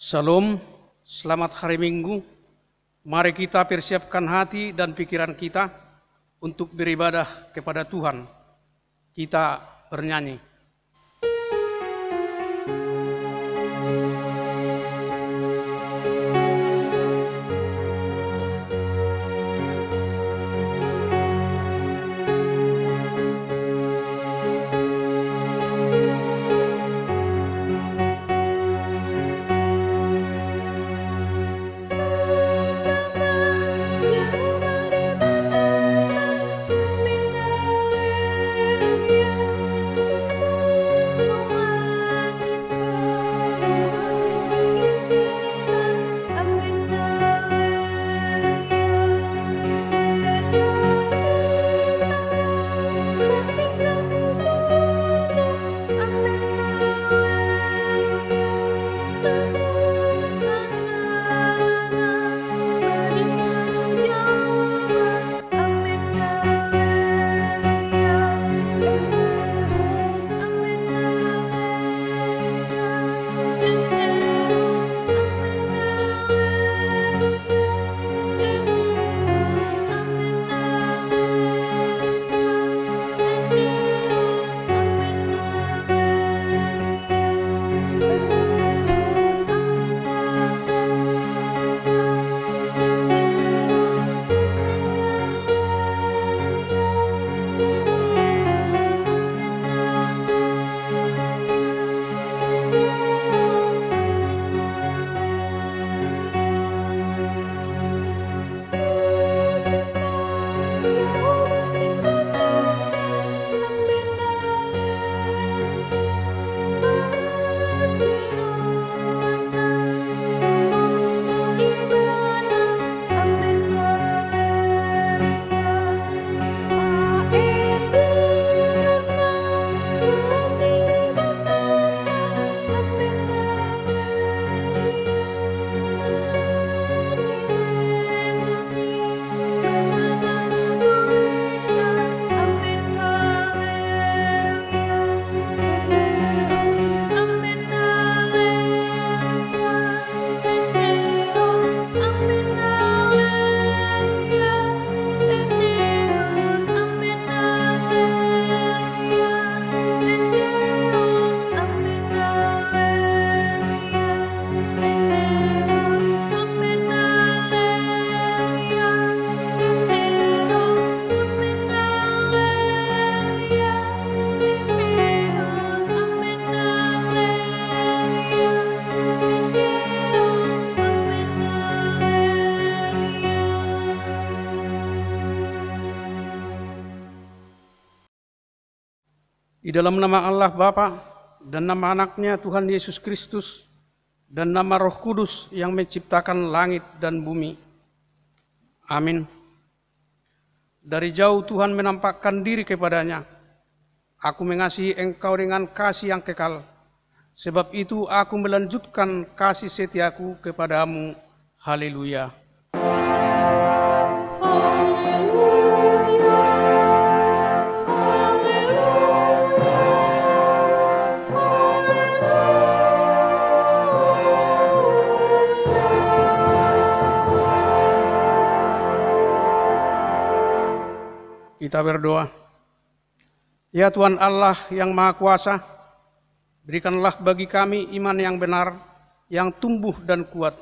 Salam, selamat hari Minggu. Mari kita persiapkan hati dan pikiran kita untuk beribadah kepada Tuhan. Kita bernyanyi. Di dalam nama Allah Bapa dan nama anaknya Tuhan Yesus Kristus dan nama Roh Kudus yang menciptakan langit dan bumi. Amin. Dari jauh Tuhan menampakkan diri kepadanya. Aku mengasihi engkau dengan kasih yang kekal. Sebab itu aku melanjutkan kasih setiaku kepadamu. Haleluya. Kita berdoa. Ya Tuhan Allah yang Maha Kuasa, berikanlah bagi kami iman yang benar, yang tumbuh dan kuat.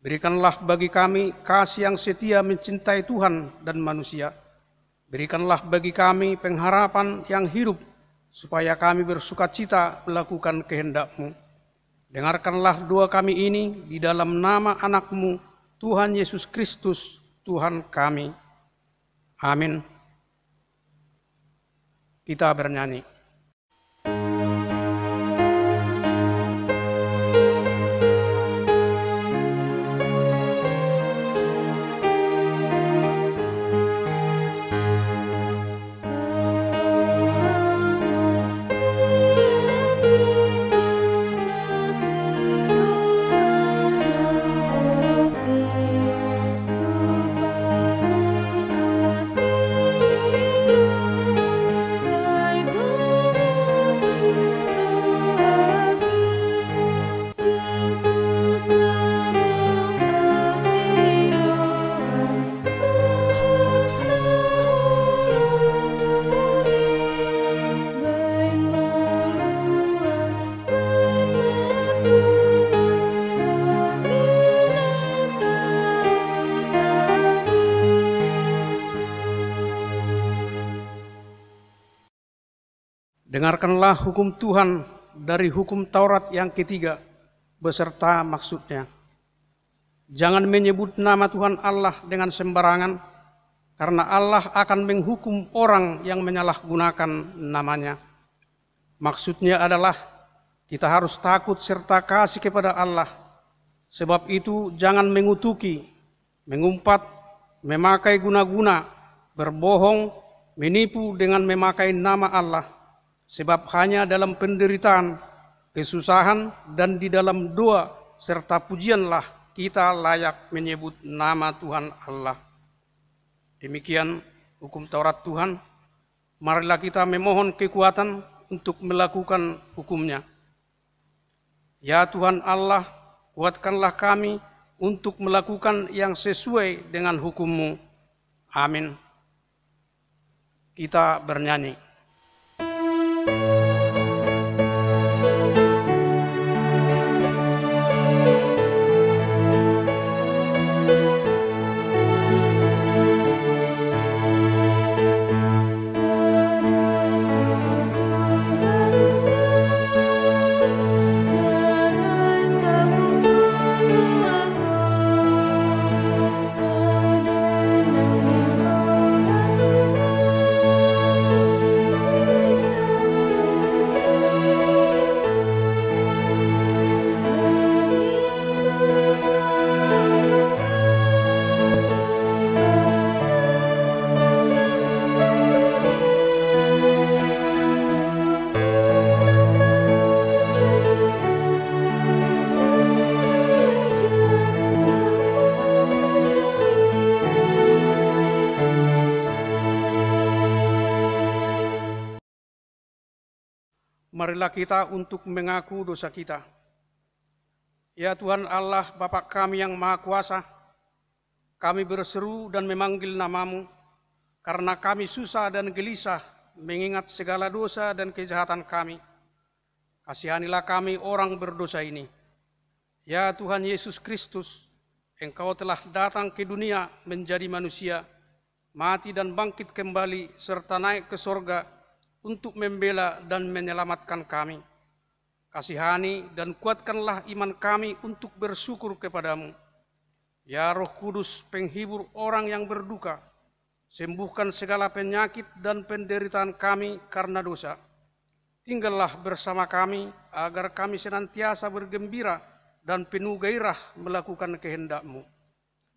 Berikanlah bagi kami kasih yang setia mencintai Tuhan dan manusia. Berikanlah bagi kami pengharapan yang hidup, supaya kami bersukacita melakukan kehendak-Mu. Dengarkanlah doa kami ini di dalam nama anak-Mu, Tuhan Yesus Kristus, Tuhan kami. Amin. Kita bernyanyi. Saya Dengarkanlah hukum Tuhan dari hukum Taurat yang ketiga, beserta maksudnya. Jangan menyebut nama Tuhan Allah dengan sembarangan, karena Allah akan menghukum orang yang menyalahgunakan namanya. Maksudnya adalah kita harus takut serta kasih kepada Allah. Sebab itu jangan mengutuki, mengumpat, memakai guna-guna, berbohong, menipu dengan memakai nama Allah. Sebab hanya dalam penderitaan, kesusahan, dan di dalam doa serta pujianlah kita layak menyebut nama Tuhan Allah. Demikian hukum Taurat Tuhan. Marilah kita memohon kekuatan untuk melakukan hukumnya. Ya Tuhan Allah, kuatkanlah kami untuk melakukan yang sesuai dengan hukum-Mu. Amin. Kita bernyanyi. Marilah kita untuk mengaku dosa kita. Ya Tuhan Allah, Bapa kami yang Maha Kuasa, kami berseru dan memanggil nama-Mu, karena kami susah dan gelisah mengingat segala dosa dan kejahatan kami. Kasihanilah kami orang berdosa ini. Ya Tuhan Yesus Kristus, Engkau telah datang ke dunia menjadi manusia, mati dan bangkit kembali, serta naik ke sorga, untuk membela dan menyelamatkan kami. Kasihani dan kuatkanlah iman kami untuk bersyukur kepadamu. Ya Roh Kudus, penghibur orang yang berduka, sembuhkan segala penyakit dan penderitaan kami karena dosa. Tinggallah bersama kami, agar kami senantiasa bergembira dan penuh gairah melakukan kehendak-Mu.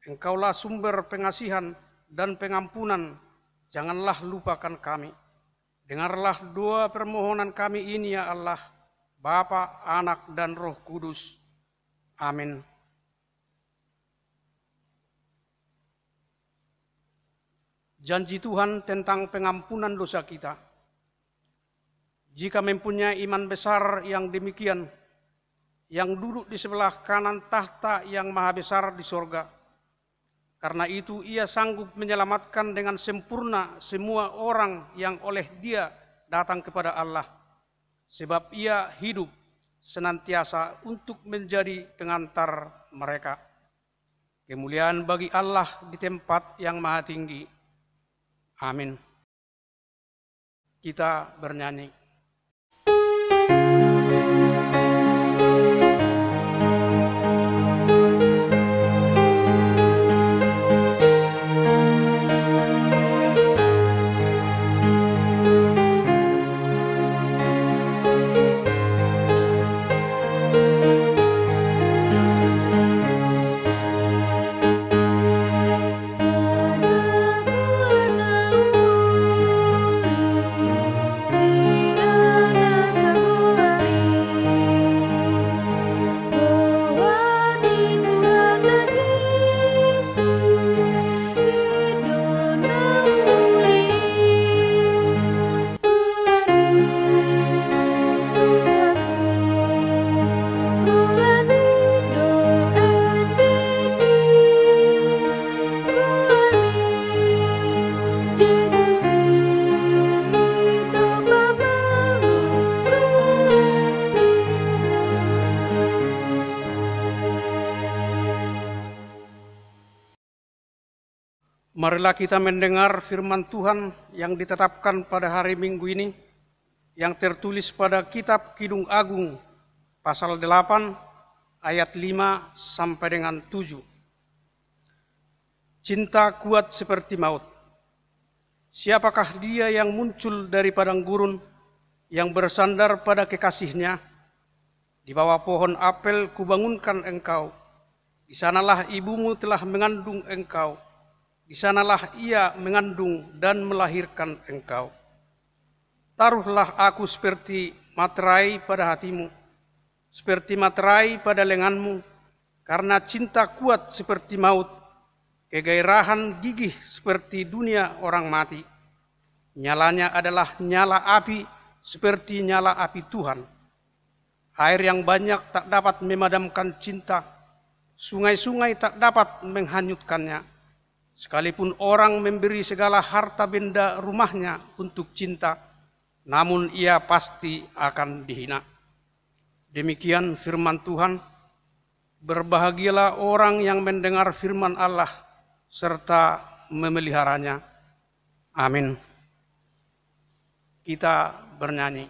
Engkaulah sumber pengasihan dan pengampunan, janganlah lupakan kami. Dengarlah doa permohonan kami ini ya Allah, Bapa, Anak, dan Roh Kudus. Amin. Janji Tuhan tentang pengampunan dosa kita. Jika mempunyai iman besar yang demikian, yang duduk di sebelah kanan tahta yang maha besar di sorga, karena itu Ia sanggup menyelamatkan dengan sempurna semua orang yang oleh Dia datang kepada Allah. Sebab Ia hidup senantiasa untuk menjadi pengantar mereka. Kemuliaan bagi Allah di tempat yang maha tinggi. Amin. Kita bernyanyi. Marilah kita mendengar firman Tuhan yang ditetapkan pada hari Minggu ini yang tertulis pada kitab Kidung Agung pasal 8 ayat 5 sampai dengan 7. Cinta kuat seperti maut. Siapakah dia yang muncul dari padang gurun, yang bersandar pada kekasihnya? Di bawah pohon apel kubangunkan engkau. Di sanalah ibumu telah mengandung engkau. Di sanalah ia mengandung dan melahirkan engkau. Taruhlah aku seperti materai pada hatimu, seperti materai pada lenganmu, karena cinta kuat seperti maut, kegairahan gigih seperti dunia orang mati. Nyalanya adalah nyala api seperti nyala api Tuhan. Air yang banyak tak dapat memadamkan cinta, sungai-sungai tak dapat menghanyutkannya. Sekalipun orang memberi segala harta benda rumahnya untuk cinta, namun ia pasti akan dihina. Demikian firman Tuhan. Berbahagialah orang yang mendengar firman Allah serta memeliharanya. Amin. Kita bernyanyi.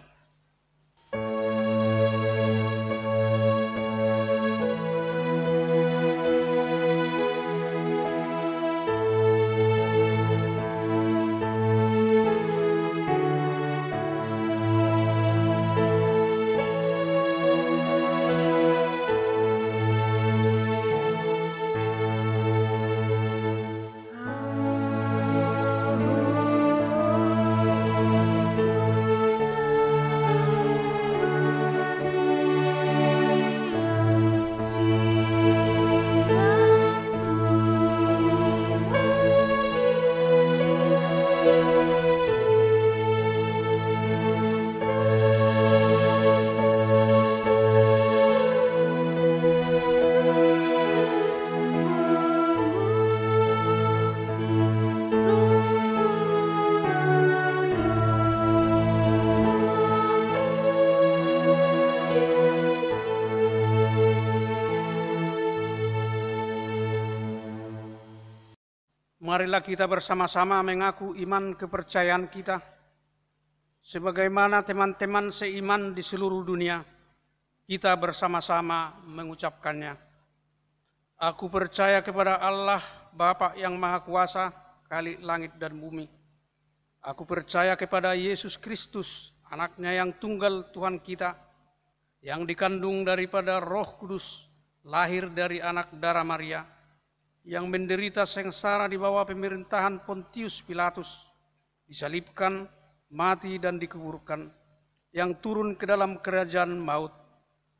Marilah kita bersama-sama mengaku iman kepercayaan kita, sebagaimana teman-teman seiman di seluruh dunia, kita bersama-sama mengucapkannya. Aku percaya kepada Allah, Bapa yang Maha Kuasa, Khalik langit dan bumi. Aku percaya kepada Yesus Kristus, anaknya yang tunggal Tuhan kita, yang dikandung daripada Roh Kudus, lahir dari anak darah Maria, yang menderita sengsara di bawah pemerintahan Pontius Pilatus, disalibkan, mati dan dikuburkan, yang turun ke dalam kerajaan maut.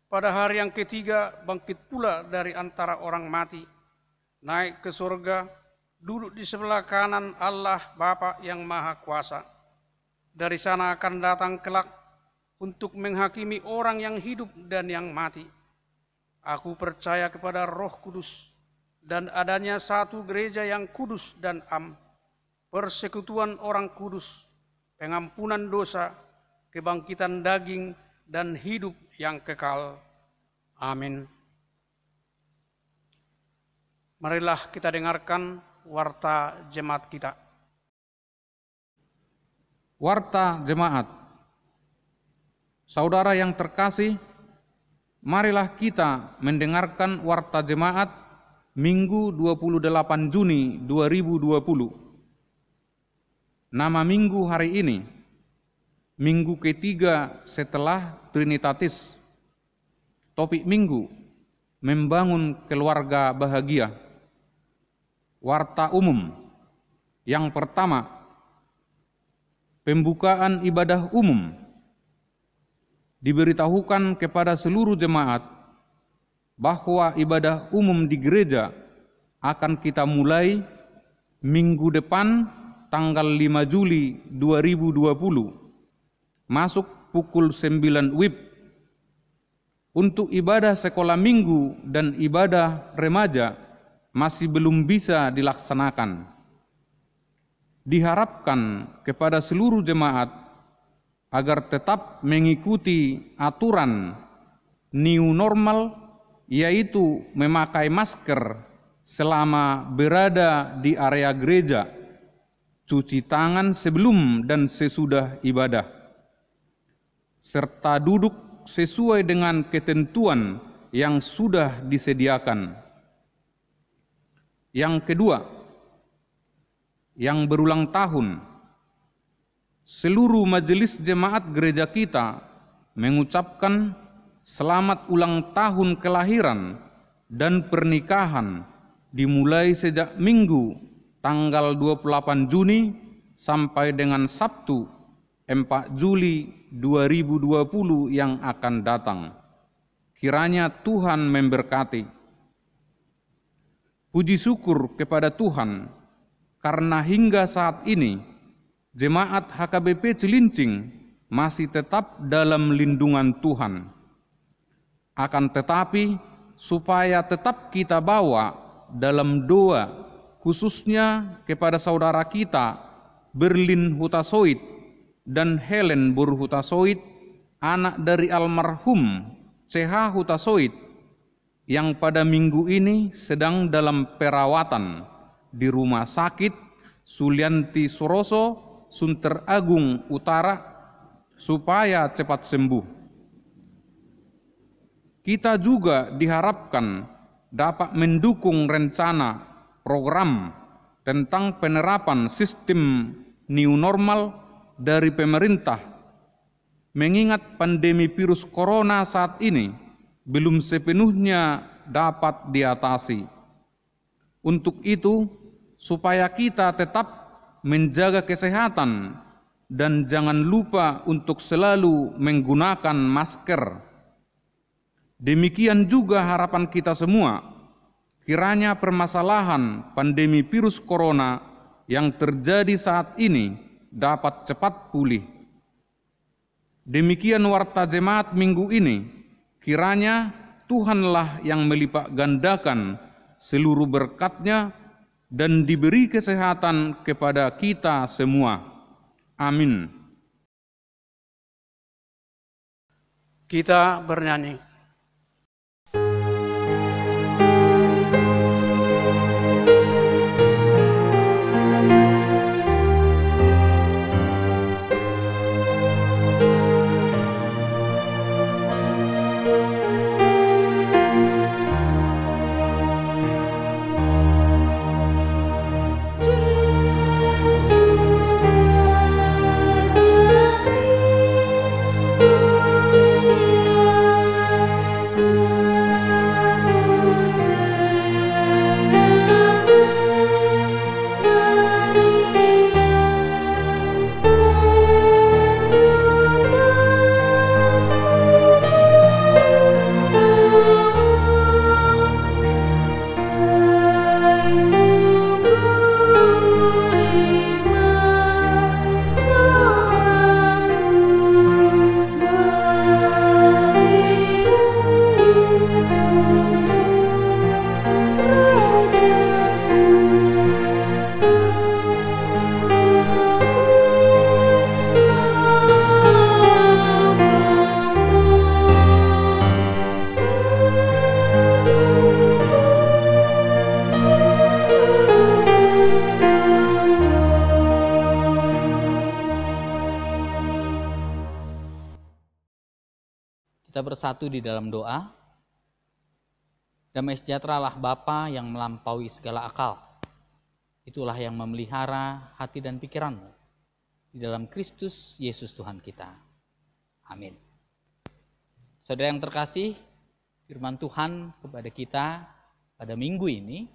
Pada hari yang ketiga bangkit pula dari antara orang mati, naik ke surga, duduk di sebelah kanan Allah Bapa yang Maha Kuasa. Dari sana akan datang kelak untuk menghakimi orang yang hidup dan yang mati. Aku percaya kepada Roh Kudus, dan adanya satu gereja yang kudus dan am, persekutuan orang kudus, pengampunan dosa, kebangkitan daging, dan hidup yang kekal. Amin. Marilah kita dengarkan warta jemaat kita. Warta jemaat. Saudara yang terkasih, marilah kita mendengarkan warta jemaat Minggu 28 Juni 2020. Nama minggu hari ini, minggu ketiga setelah Trinitatis. Topik minggu, membangun keluarga bahagia. Warta umum. Yang pertama, pembukaan ibadah umum. Diberitahukan kepada seluruh jemaat bahwa ibadah umum di gereja akan kita mulai minggu depan tanggal 5 Juli 2020 masuk pukul 9 WIB. Untuk ibadah sekolah minggu dan ibadah remaja masih belum bisa dilaksanakan. Diharapkan kepada seluruh jemaat agar tetap mengikuti aturan new normal, yaitu memakai masker selama berada di area gereja, cuci tangan sebelum dan sesudah ibadah, serta duduk sesuai dengan ketentuan yang sudah disediakan. Yang kedua, yang berulang tahun, seluruh majelis jemaat gereja kita mengucapkan selamat ulang tahun kelahiran dan pernikahan dimulai sejak Minggu tanggal 28 Juni sampai dengan Sabtu 4 Juli 2020 yang akan datang. Kiranya Tuhan memberkati. Puji syukur kepada Tuhan karena hingga saat ini jemaat HKBP Cilincing masih tetap dalam lindungan Tuhan. Akan tetapi supaya tetap kita bawa dalam doa, khususnya kepada saudara kita Berlin Hutasoit dan Helen Bur Hutasoit, anak dari almarhum CH Hutasoit, yang pada minggu ini sedang dalam perawatan di Rumah Sakit Sulianti Suroso, Sunter Agung Utara, supaya cepat sembuh. Kita juga diharapkan dapat mendukung rencana program tentang penerapan sistem new normal dari pemerintah, mengingat pandemi virus corona saat ini belum sepenuhnya dapat diatasi. Untuk itu, supaya kita tetap menjaga kesehatan dan jangan lupa untuk selalu menggunakan masker. Demikian juga harapan kita semua, kiranya permasalahan pandemi virus corona yang terjadi saat ini dapat cepat pulih. Demikian warta jemaat minggu ini, kiranya Tuhanlah yang melipat gandakan seluruh berkat-Nya dan diberi kesehatan kepada kita semua. Amin. Kita bernyanyi. Kita bersatu di dalam doa. Damai sejahteralah Bapa yang melampaui segala akal. Itulah yang memelihara hati dan pikiranmu. Di dalam Kristus Yesus Tuhan kita. Amin. Saudara yang terkasih, firman Tuhan kepada kita pada minggu ini,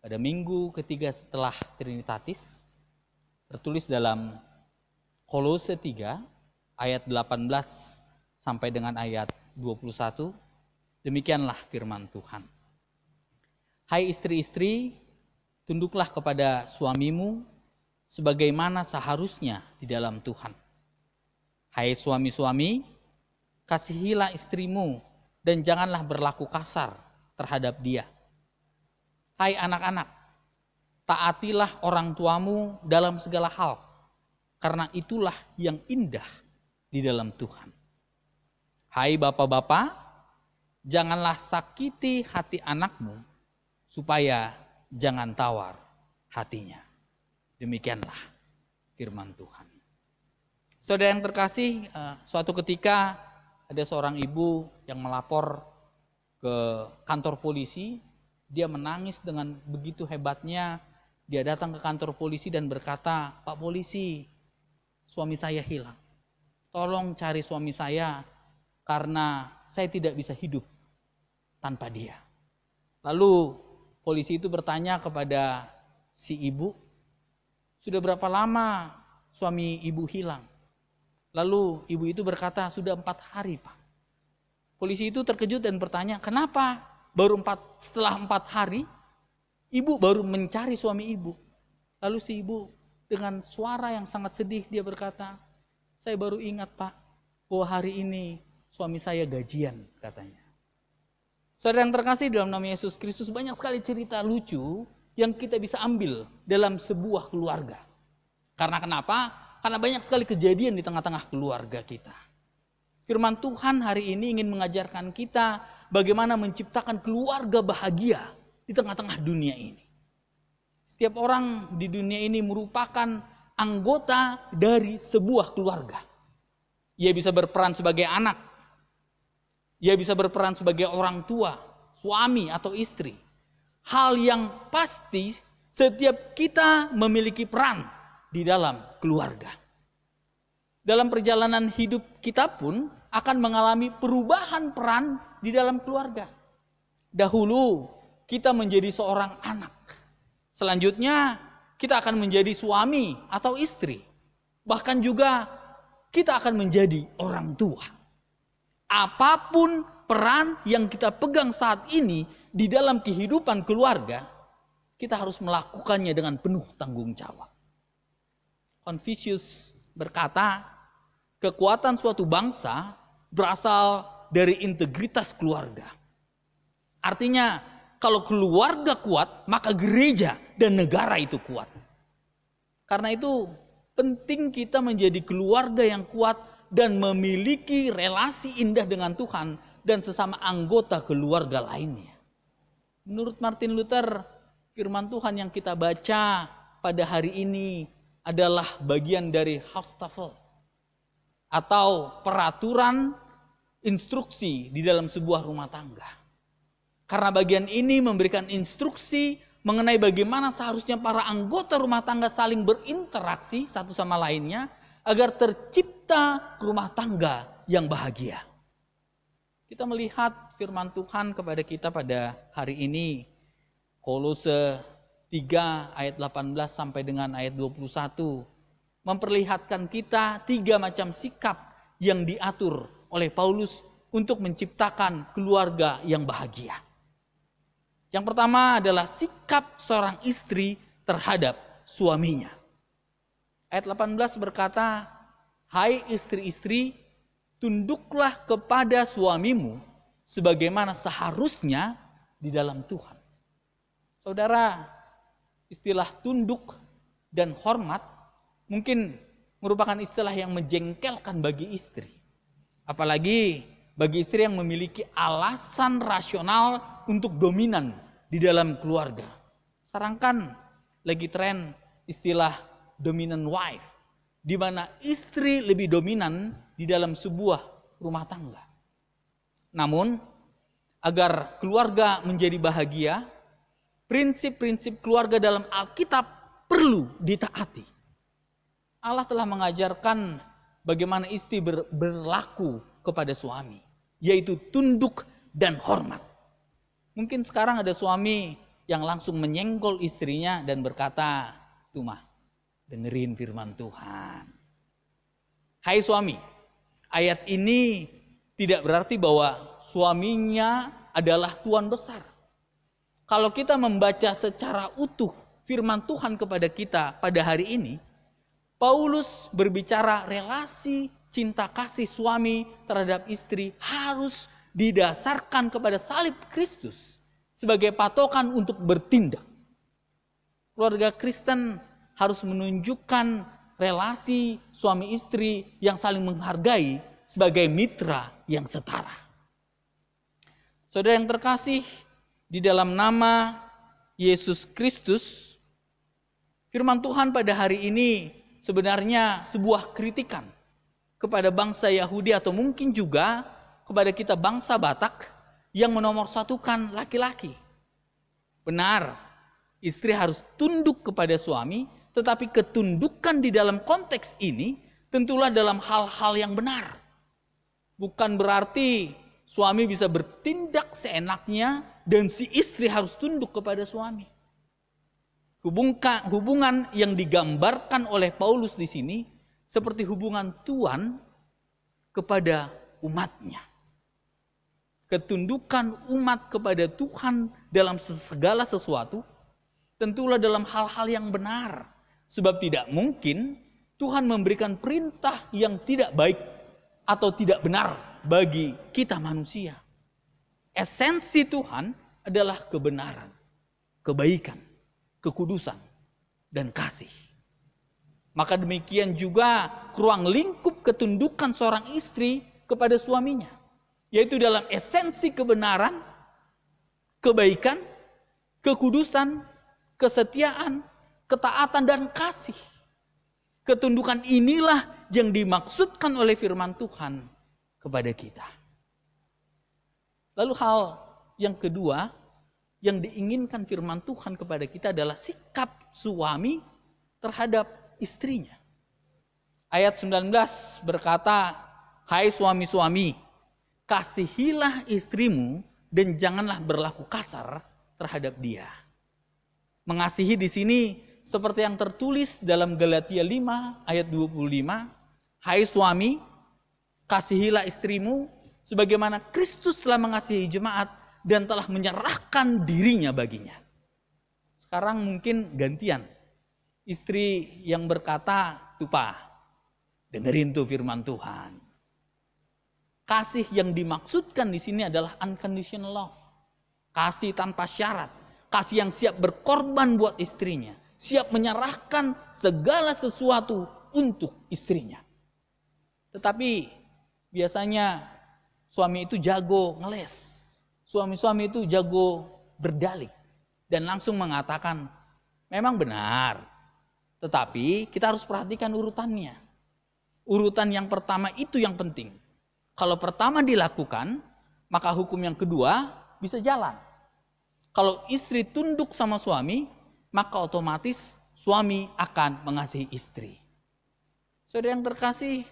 pada minggu ketiga setelah Trinitatis, tertulis dalam Kolose 3 ayat 18 sampai dengan ayat 21, demikianlah firman Tuhan. Hai istri-istri, tunduklah kepada suamimu sebagaimana seharusnya di dalam Tuhan. Hai suami-suami, kasihilah istrimu dan janganlah berlaku kasar terhadap dia. Hai anak-anak, taatilah orang tuamu dalam segala hal, karena itulah yang indah di dalam Tuhan. Hai bapak-bapak, janganlah sakiti hati anakmu, supaya jangan tawar hatinya. Demikianlah firman Tuhan. Saudara yang terkasih, suatu ketika ada seorang ibu yang melapor ke kantor polisi. Dia menangis dengan begitu hebatnya. Dia datang ke kantor polisi dan berkata, "Pak polisi, suami saya hilang. Tolong cari suami saya karena saya tidak bisa hidup tanpa dia." Lalu polisi itu bertanya kepada si ibu, "Sudah berapa lama suami ibu hilang?" Lalu ibu itu berkata, "Sudah 4 hari, Pak." Polisi itu terkejut dan bertanya, "Kenapa setelah 4 hari ibu baru mencari suami ibu?" Lalu si ibu dengan suara yang sangat sedih dia berkata, "Saya baru ingat, Pak, bahwa hari ini suami saya gajian," katanya. Saudara yang terkasih, dalam nama Yesus Kristus banyak sekali cerita lucu yang kita bisa ambil dalam sebuah keluarga. Karena kenapa? Karena banyak sekali kejadian di tengah-tengah keluarga kita. Firman Tuhan hari ini ingin mengajarkan kita bagaimana menciptakan keluarga bahagia di tengah-tengah dunia ini. Setiap orang di dunia ini merupakan anggota dari sebuah keluarga. Ia bisa berperan sebagai anak. Ia bisa berperan sebagai orang tua, suami atau istri. Hal yang pasti setiap kita memiliki peran di dalam keluarga. Dalam perjalanan hidup kita pun akan mengalami perubahan peran di dalam keluarga. Dahulu kita menjadi seorang anak. Selanjutnya kita akan menjadi suami atau istri. Bahkan juga kita akan menjadi orang tua. Apapun peran yang kita pegang saat ini di dalam kehidupan keluarga, kita harus melakukannya dengan penuh tanggung jawab. Confucius berkata, kekuatan suatu bangsa berasal dari integritas keluarga. Artinya, kalau keluarga kuat, maka gereja dan negara itu kuat. Karena itu, penting kita menjadi keluarga yang kuat dan memiliki relasi indah dengan Tuhan dan sesama anggota keluarga lainnya. Menurut Martin Luther, firman Tuhan yang kita baca pada hari ini adalah bagian dari Haustafel atau peraturan instruksi di dalam sebuah rumah tangga. Karena bagian ini memberikan instruksi mengenai bagaimana seharusnya para anggota rumah tangga saling berinteraksi satu sama lainnya agar tercipta rumah tangga yang bahagia. Kita melihat firman Tuhan kepada kita pada hari ini, Kolose 3 ayat 18 sampai dengan ayat 21 memperlihatkan kita 3 macam sikap yang diatur oleh Paulus untuk menciptakan keluarga yang bahagia. Yang pertama adalah sikap seorang istri terhadap suaminya. Ayat 18 berkata, "Hai istri-istri, tunduklah kepada suamimu sebagaimana seharusnya di dalam Tuhan." Saudara, istilah tunduk dan hormat mungkin merupakan istilah yang menjengkelkan bagi istri. Apalagi bagi istri yang memiliki alasan rasional untuk dominan di dalam keluarga. Sekarang lagi tren istilah dominant wife, di mana istri lebih dominan di dalam sebuah rumah tangga. Namun, agar keluarga menjadi bahagia, prinsip-prinsip keluarga dalam Alkitab perlu ditaati. Allah telah mengajarkan bagaimana istri berlaku kepada suami, yaitu tunduk dan hormat. Mungkin sekarang ada suami yang langsung menyenggol istrinya dan berkata, "Tuh mah, dengerin firman Tuhan." Hai suami, ayat ini tidak berarti bahwa suaminya adalah tuan besar. Kalau kita membaca secara utuh firman Tuhan kepada kita pada hari ini, Paulus berbicara relasi cinta kasih suami terhadap istri harus didasarkan kepada salib Kristus sebagai patokan untuk bertindak. Keluarga Kristen harus menunjukkan relasi suami istri yang saling menghargai sebagai mitra yang setara. Saudara yang terkasih, di dalam nama Yesus Kristus, firman Tuhan pada hari ini sebenarnya sebuah kritikan kepada bangsa Yahudi atau mungkin juga kepada kita bangsa Batak yang menomorsatukan laki-laki. Benar, istri harus tunduk kepada suami, tetapi ketundukan di dalam konteks ini tentulah dalam hal-hal yang benar. Bukan berarti suami bisa bertindak seenaknya dan si istri harus tunduk kepada suami. Hubungan yang digambarkan oleh Paulus di sini seperti hubungan Tuhan kepada umatnya. Ketundukan umat kepada Tuhan dalam segala sesuatu tentulah dalam hal-hal yang benar. Sebab tidak mungkin Tuhan memberikan perintah yang tidak baik atau tidak benar bagi kita manusia. Esensi Tuhan adalah kebenaran, kebaikan, kekudusan, dan kasih. Maka demikian juga ruang lingkup ketundukan seorang istri kepada suaminya, yaitu dalam esensi kebenaran, kebaikan, kekudusan, kesetiaan, ketaatan, dan kasih. Ketundukan inilah yang dimaksudkan oleh firman Tuhan kepada kita. Lalu hal yang kedua yang diinginkan firman Tuhan kepada kita adalah sikap suami terhadap istrinya. Ayat 19 berkata, "Hai suami-suami, kasihilah istrimu dan janganlah berlaku kasar terhadap dia." Mengasihi di sini seperti yang tertulis dalam Galatia 5 ayat 25, "Hai suami, kasihilah istrimu sebagaimana Kristus telah mengasihi jemaat dan telah menyerahkan dirinya baginya." Sekarang mungkin gantian. Istri yang berkata, "Tuh Pak, dengerin tuh firman Tuhan." Kasih yang dimaksudkan di sini adalah unconditional love. Kasih tanpa syarat. Kasih yang siap berkorban buat istrinya. Siap menyerahkan segala sesuatu untuk istrinya. Tetapi biasanya suami itu jago ngeles. Suami-suami itu jago berdalih. Dan langsung mengatakan, memang benar. Tetapi kita harus perhatikan urutannya. Urutan yang pertama itu yang penting. Kalau pertama dilakukan, maka hukum yang kedua bisa jalan. Kalau istri tunduk sama suami, maka otomatis suami akan mengasihi istri. Saudara yang terkasih,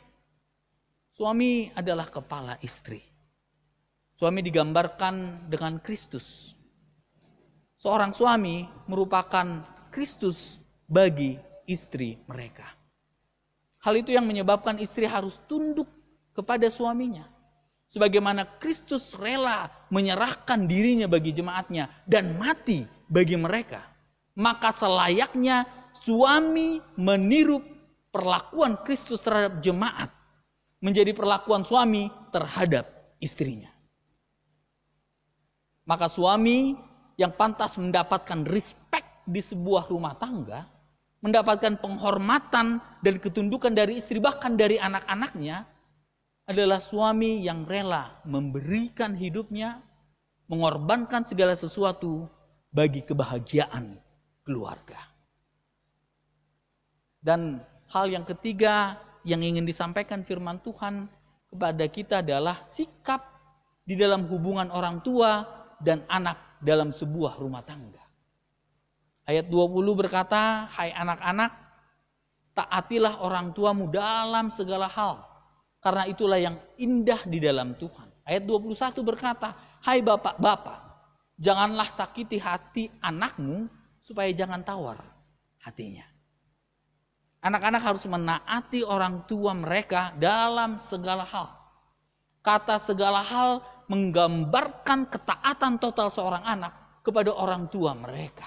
suami adalah kepala istri. Suami digambarkan dengan Kristus. Seorang suami merupakan Kristus bagi istri mereka. Hal itu yang menyebabkan istri harus tunduk kepada suaminya. Sebagaimana Kristus rela menyerahkan dirinya bagi jemaatnya dan mati bagi mereka. Maka selayaknya suami meniru perlakuan Kristus terhadap jemaat. Menjadi perlakuan suami terhadap istrinya. Maka suami yang pantas mendapatkan respect di sebuah rumah tangga, mendapatkan penghormatan dan ketundukan dari istri bahkan dari anak-anaknya, adalah suami yang rela memberikan hidupnya, mengorbankan segala sesuatu bagi kebahagiaan keluarga. Dan hal yang ketiga yang ingin disampaikan firman Tuhan kepada kita adalah sikap di dalam hubungan orang tua dan anak dalam sebuah rumah tangga. Ayat 20 berkata, "Hai anak-anak, taatilah orang tuamu dalam segala hal, karena itulah yang indah di dalam Tuhan." Ayat 21 berkata, "Hai bapak-bapak, janganlah sakiti hati anakmu supaya jangan tawar hatinya." Anak-anak harus menaati orang tua mereka dalam segala hal. Kata segala hal menggambarkan ketaatan total seorang anak kepada orang tua mereka.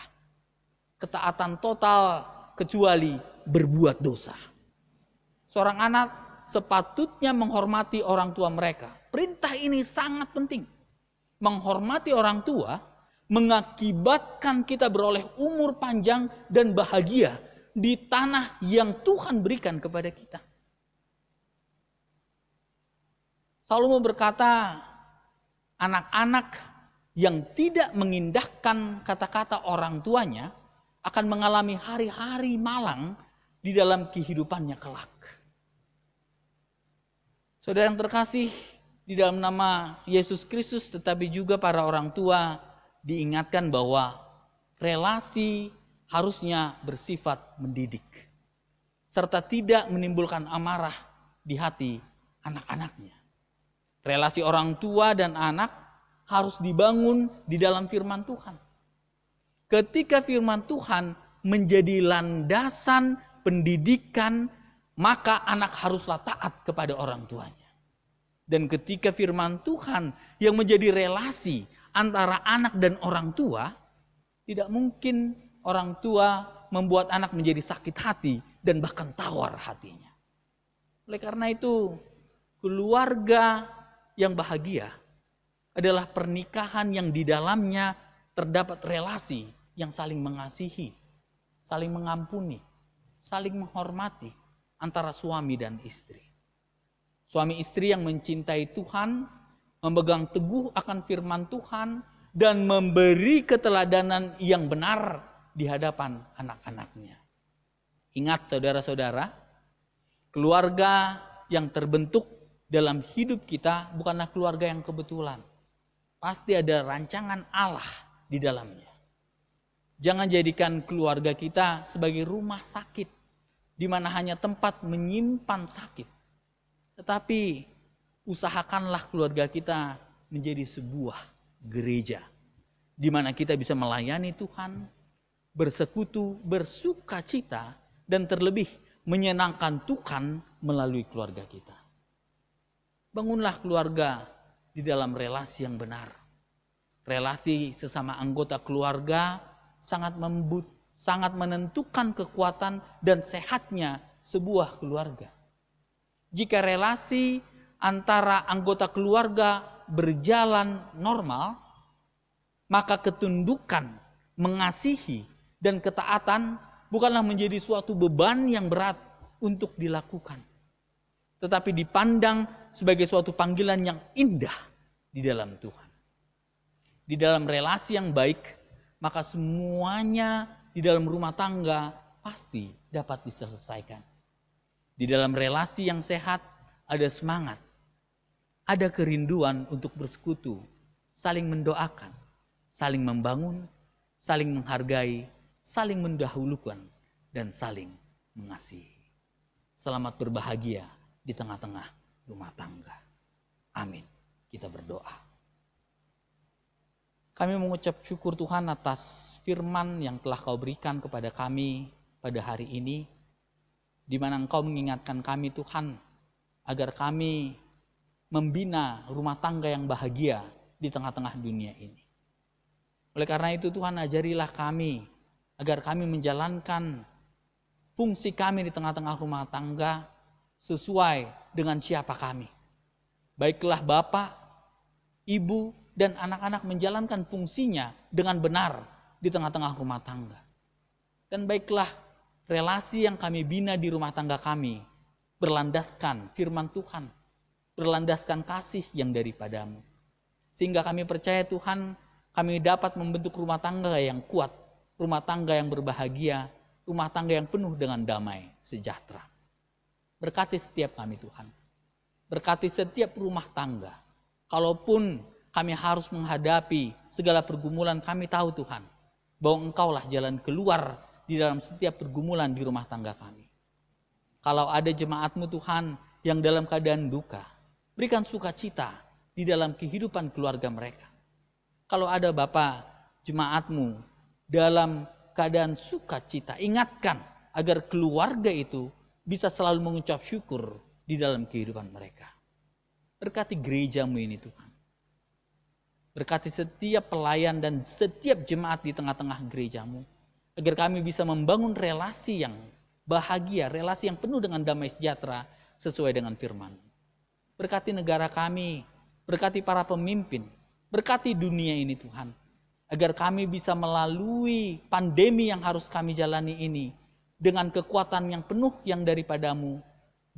Ketaatan total kecuali berbuat dosa. Seorang anak sepatutnya menghormati orang tua mereka. Perintah ini sangat penting. Menghormati orang tua mengakibatkan kita beroleh umur panjang dan bahagia di tanah yang Tuhan berikan kepada kita. Salomo berkata, anak-anak yang tidak mengindahkan kata-kata orang tuanya akan mengalami hari-hari malang di dalam kehidupannya kelak. Saudara yang terkasih, di dalam nama Yesus Kristus tetapi juga para orang tua diingatkan bahwa relasi harusnya bersifat mendidik, serta tidak menimbulkan amarah di hati anak-anaknya. Relasi orang tua dan anak harus dibangun di dalam firman Tuhan. Ketika firman Tuhan menjadi landasan pendidikan, maka anak haruslah taat kepada orang tuanya. Dan ketika firman Tuhan yang menjadi relasi antara anak dan orang tua, tidak mungkin orang tua membuat anak menjadi sakit hati dan bahkan tawar hatinya. Oleh karena itu, keluarga yang bahagia adalah pernikahan yang di dalamnya terdapat relasi yang saling mengasihi, saling mengampuni, saling menghormati antara suami dan istri. Suami istri yang mencintai Tuhan, memegang teguh akan firman Tuhan, dan memberi keteladanan yang benar di hadapan anak-anaknya. Ingat saudara-saudara, keluarga yang terbentuk dalam hidup kita bukanlah keluarga yang kebetulan. Pasti ada rancangan Allah di dalamnya. Jangan jadikan keluarga kita sebagai rumah sakit, di mana hanya tempat menyimpan sakit. Tetapi usahakanlah keluarga kita menjadi sebuah gereja, di mana kita bisa melayani Tuhan, bersekutu, bersukacita, dan terlebih menyenangkan Tuhan melalui keluarga kita. Bangunlah keluarga di dalam relasi yang benar. Relasi sesama anggota keluarga sangat menentukan kekuatan dan sehatnya sebuah keluarga. Jika relasi antara anggota keluarga berjalan normal, maka ketundukan, mengasihi, dan ketaatan bukanlah menjadi suatu beban yang berat untuk dilakukan, tetapi dipandang sebagai suatu panggilan yang indah di dalam Tuhan. Di dalam relasi yang baik, maka semuanya di dalam rumah tangga pasti dapat diselesaikan. Di dalam relasi yang sehat ada semangat, ada kerinduan untuk bersekutu, saling mendoakan, saling membangun, saling menghargai, saling mendahulukan, dan saling mengasihi. Selamat berbahagia di tengah-tengah rumah tangga. Amin. Kita berdoa. Kami mengucap syukur Tuhan atas firman yang telah Kau berikan kepada kami pada hari ini, di mana Engkau mengingatkan kami Tuhan, agar kami membina rumah tangga yang bahagia di tengah-tengah dunia ini. Oleh karena itu Tuhan, ajarilah kami, agar kami menjalankan fungsi kami di tengah-tengah rumah tangga sesuai dengan siapa kami. Baiklah Bapak, Ibu, dan anak-anak menjalankan fungsinya dengan benar di tengah-tengah rumah tangga. Dan baiklah relasi yang kami bina di rumah tangga kami berlandaskan firman Tuhan, berlandaskan kasih yang daripadamu. Sehingga kami percaya Tuhan, kami dapat membentuk rumah tangga yang kuat, rumah tangga yang berbahagia, rumah tangga yang penuh dengan damai sejahtera. Berkati setiap kami Tuhan, berkati setiap rumah tangga. Kalaupun kami harus menghadapi segala pergumulan, kami tahu Tuhan, bahwa Engkaulah jalan keluar di dalam setiap pergumulan di rumah tangga kami. Kalau ada jemaat-Mu Tuhan yang dalam keadaan duka, berikan sukacita di dalam kehidupan keluarga mereka. Kalau ada Bapa jemaat-Mu dalam keadaan sukacita, ingatkan agar keluarga itu bisa selalu mengucap syukur di dalam kehidupan mereka. Berkati gereja-Mu ini Tuhan. Berkati setiap pelayan dan setiap jemaat di tengah-tengah gereja-Mu, agar kami bisa membangun relasi yang bahagia, relasi yang penuh dengan damai sejahtera sesuai dengan firman. Berkati negara kami, berkati para pemimpin, berkati dunia ini Tuhan, agar kami bisa melalui pandemi yang harus kami jalani ini dengan kekuatan yang penuh yang daripadamu,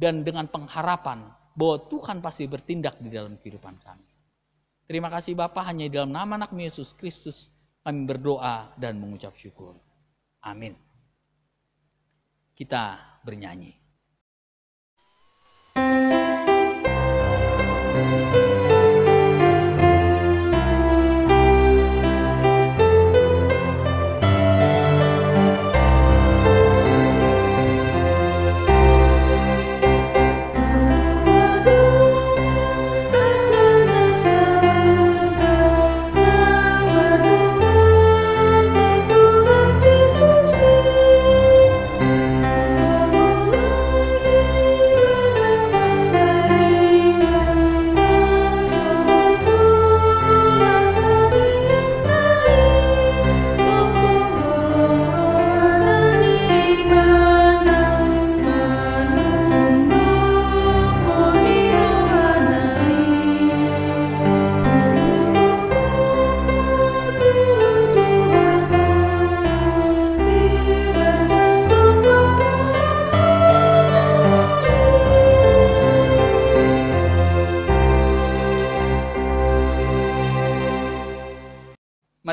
dan dengan pengharapan bahwa Tuhan pasti bertindak di dalam kehidupan kami. Terima kasih Bapa, hanya di dalam nama anak Yesus Kristus kami berdoa dan mengucap syukur. Amin. Kita bernyanyi.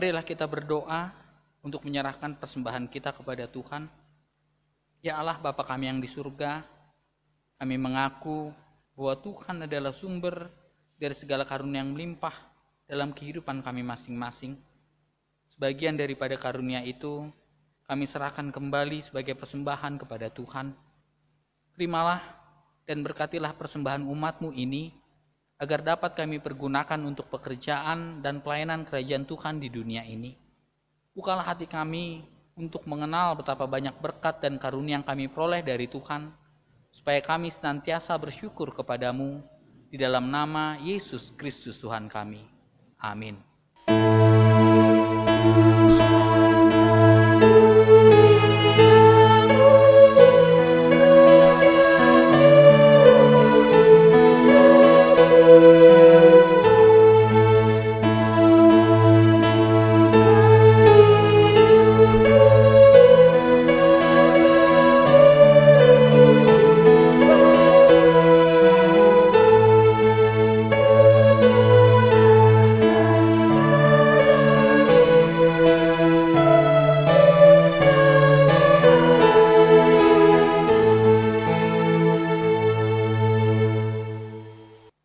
Marilah kita berdoa untuk menyerahkan persembahan kita kepada Tuhan. Ya Allah Bapa kami yang di surga, kami mengaku bahwa Tuhan adalah sumber dari segala karunia yang melimpah dalam kehidupan kami masing-masing. Sebagian daripada karunia itu kami serahkan kembali sebagai persembahan kepada Tuhan. Terimalah dan berkatilah persembahan umat-Mu ini, agar dapat kami pergunakan untuk pekerjaan dan pelayanan kerajaan Tuhan di dunia ini. Bukalah hati kami untuk mengenal betapa banyak berkat dan karunia yang kami peroleh dari Tuhan, supaya kami senantiasa bersyukur kepadamu di dalam nama Yesus Kristus Tuhan kami. Amin.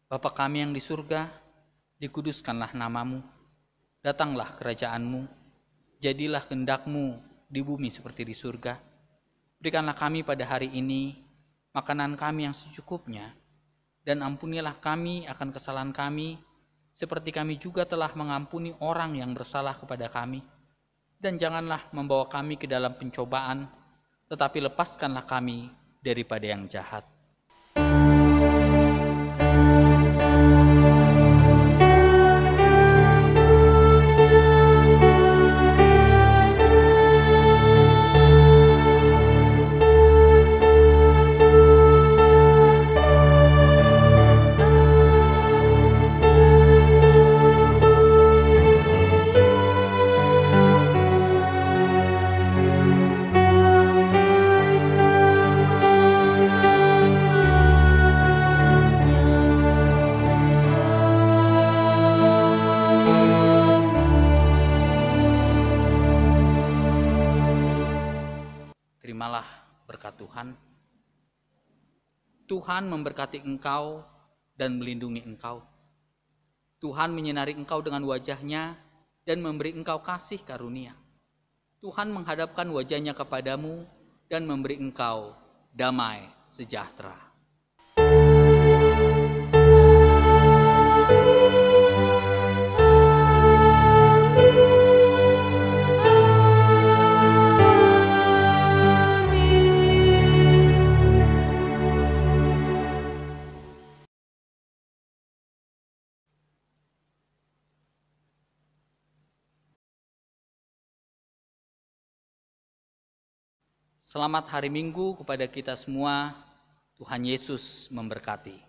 Bapa kami yang di surga, dikuduskanlah namamu, datanglah kerajaan-Mu, jadilah kehendak-Mu di bumi seperti di surga. Berikanlah kami pada hari ini makanan kami yang secukupnya, dan ampunilah kami akan kesalahan kami, seperti kami juga telah mengampuni orang yang bersalah kepada kami. Dan janganlah membawa kami ke dalam pencobaan, tetapi lepaskanlah kami daripada yang jahat. Terimalah berkat Tuhan. Tuhan memberkati engkau dan melindungi engkau. Tuhan menyinari engkau dengan wajah-Nya dan memberi engkau kasih karunia. Tuhan menghadapkan wajah-Nya kepadamu dan memberi engkau damai sejahtera. Selamat hari Minggu kepada kita semua. Tuhan Yesus memberkati.